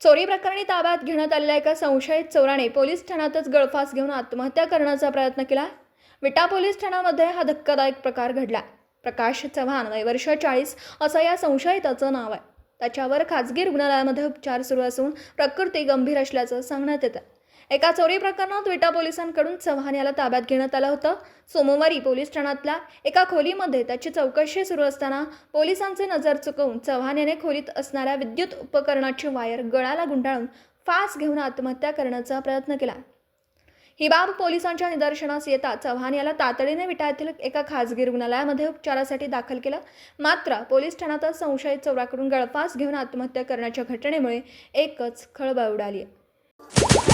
चोरी प्रकरणी ताब्यात घेण्यात आलेल्या एका संशयित चोराने पोलीस ठाण्यातच गळफास घेऊन आत्महत्या करण्याचा प्रयत्न केला. विटा पोलीस ठाण्यामध्ये हा धक्कादायक प्रकार घडला. प्रकाश चव्हाण, वय वर्ष 40 असं या संशयिताचं नाव आहे. त्याच्यावर खाजगी रुग्णालयामध्ये उपचार सुरू असून प्रकृती गंभीर असल्याचं सांगण्यात येतं. एका चोरी प्रकरणात विटा पोलिसांकडून चव्हाण याला ताब्यात घेण्यात आलं होतं. सोमवारी पोलीस ठाण्यातल्या एका खोलीमध्ये त्याची चौकशी सुरू असताना पोलिसांचे नजर चुकवून चव्हाण याने खोलीत असणाऱ्या विद्युत उपकरणाची वायर गळ्याला गुंडाळून फास घेऊन आत्महत्या करण्याचा प्रयत्न केला. ही बाब पोलिसांच्या निदर्शनास येता चव्हाण याला तातडीने विटा येथील एका खाजगी रुग्णालयामध्ये उपचारासाठी दाखल केलं. मात्र पोलीस ठाण्यातच संशयित चोराकडून गळफास घेऊन आत्महत्या करण्याच्या घटनेमुळे एकच खळबळ उडाली आहे.